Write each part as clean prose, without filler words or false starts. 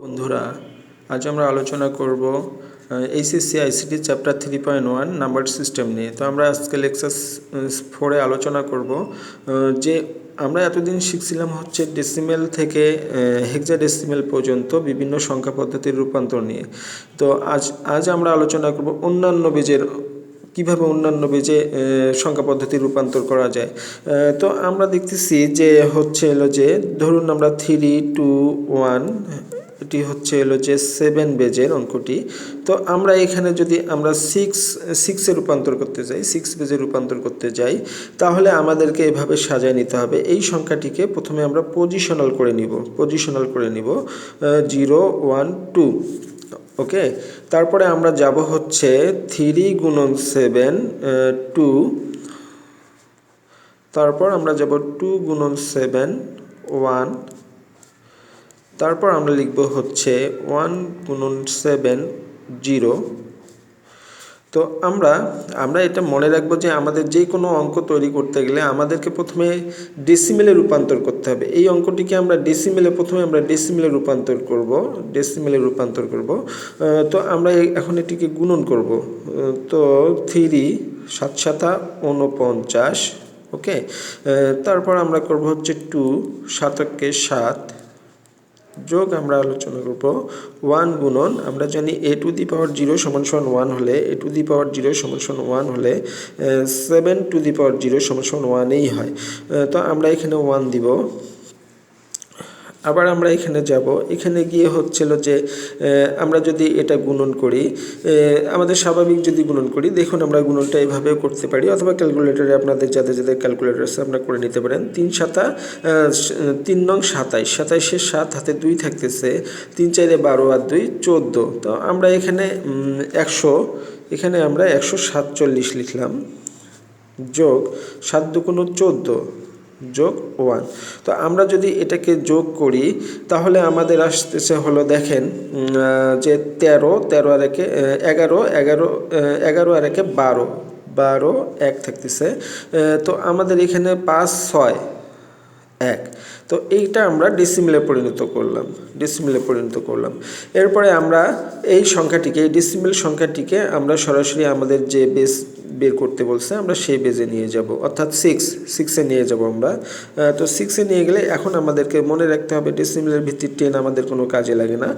বন্ধুরা, আজ আমরা আলোচনা করব HSC ICT chapter 3.1 number system নিয়ে। তো আমরা আজকে লেকচার 4-এ আলোচনা করব যে আমরা এতদিন শিখছিলাম হচ্ছে ডেসিমেল থেকে হেক্সাডেসিমেল পর্যন্ত বিভিন্ন সংখ্যা পদ্ধতির রূপান্তর নিয়ে। তো আজ আমরা আলোচনা করব অন্যান্য বীজের কিভাবে অন্যান্য বীজে সংখ্যা পদ্ধতি রূপান্তর করা যায়। তো আমরা দেখতেছি যে হচ্ছে হলো যে ধরুন আমরা 3, 2, 1 এটি হচ্ছে হলো যে 7 বেজের অঙ্কটি। তো আমরা এখানে যদি আমরা 6 রূপান্তর করতে যাই, 6 বেজে রূপান্তর করতে যাই, তাহলে আমাদেরকে এভাবে সাজায় নিতে হবে। এই সংখ্যাটিকে প্রথমে আমরা পজিশনাল করে নিব 0, 1, 2। ওকে, তারপরে আমরা যাব হচ্ছে 3 গুণন 7, 2। তারপর আমরা যাব 2 গুণন 7, 1। তারপর আমরা লিখব হচ্ছে 1 গুণন 7, 0। তো আমরা এটা মনে রাখবো যে আমাদের যে কোনো অঙ্ক তৈরি করতে গেলে আমাদেরকে প্রথমে ডেসিমেলে রূপান্তর করতে হবে। এই অঙ্কটিকে আমরা প্রথমে ডেসিমেলে রূপান্তর করব। তো আমরা এখন এটিকে গুণন করব। তো 3 7 7 49। ওকে, তারপর আমরা করব হচ্ছে 2 7 7 যোগ আমরা আলোচনা করব 1 গুণন, আমরা জানি a টু দি পাওয়ার 0 সমান 1 হলে, a টু দি পাওয়ার 0 সমান 1 হলে 7 টু দি পাওয়ার 0 সমান 1ই হয়। তো আমরা এখানে 1 দিব। আবার আমরা এখানে যাব, এখানে গিয়ে হচ্ছিল যে আমরা যদি এটা গুণন করি, আমাদের স্বাভাবিক যদি গুণন করি, দেখুন আমরা গুণনটা এইভাবেও করতে পারি, অথবা ক্যালকুলেটরে আপনাদের যাদের ক্যালকুলেটর আছে আপনারা করে নিতে পারেন। 3 নং 27, 27-এর 7 হাতে 2 থাকতেছে, 3 4 12 আর 2 14। তো আমরা এখানে 100, এখানে আমরা 147 লিখলাম, যোগ 7 2 14 যোগ 1। তো আমরা যদি এটাকে যোগ করি তাহলে আমাদের আসতেছে হলো, দেখেন যে 13 আর 1 11 11 আর 1 12 12 1 থাকতেছে। তো আমাদের এখানে 5 6 1। তো এইটা আমরা ডেসিমেলে পরিণত করলাম। এরপরে আমরা এই ডেসিমেল সংখ্যাটিকে আমরা সরাসরি আমাদের যে বেস বের করতে বলছে আমরা সেই বেজে নিয়ে যাব, অর্থাৎ 6-এ নিয়ে যাব আমরা। তো 6-এ নিয়ে গেলে এখন আমাদেরকে মনে রাখতে হবে ডেসিমেলের ভিত্তির 10 আমাদের কোনো কাজে লাগে না,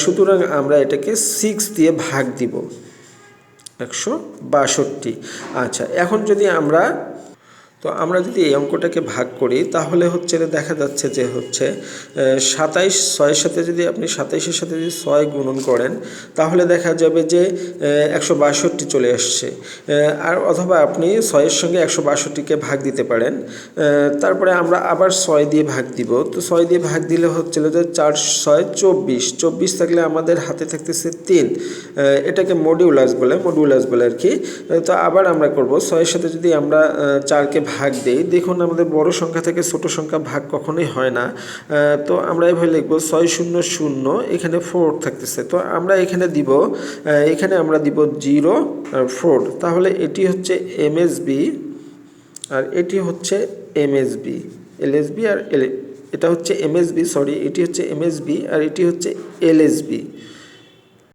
সুতরাং আমরা এটাকে 6 দিয়ে ভাগ দিব, 162। আচ্ছা, এখন যদি আমরা এই অঙ্কটাকে ভাগ করি তাহলে হচ্ছে দেখা যাচ্ছে যে হচ্ছে 27 6-এর সাথে যদি আপনি 27-এর সাথে যদি 6 গুণন করেন তাহলে দেখা যাবে যে 162 চলে আসছে। আর অথবা আপনি 6-এর সঙ্গে 162কে ভাগ দিতে পারেন। তারপরে আমরা আবার 6 দিয়ে ভাগ দিব। তো 6 দিয়ে ভাগ দিলে হচ্ছিল যে 4 6 24 থাকলে আমাদের হাতে থাকতেছে 3। এটাকে মডিউলাস বলে আর কি। তো আবার আমরা করব 6-এর সাথে যদি আমরা 4কে ভাগ দেই, দেখুন আমাদের বড় সংখ্যা থেকে ছোট সংখ্যা ভাগ কখনোই হয় না। তো আমরা এভাবে লিখব 6 0 0, এখানে 4 থাকতেছে। তো আমরা এখানে আমরা দিব 0 আর 4। তাহলে এটি হচ্ছে এমএসবি আর এটি হচ্ছে এমএসবি, এলএসবি আর এটা হচ্ছে এমএসবি, এটি হচ্ছে এমএসবি আর এটি হচ্ছে এলএসবি।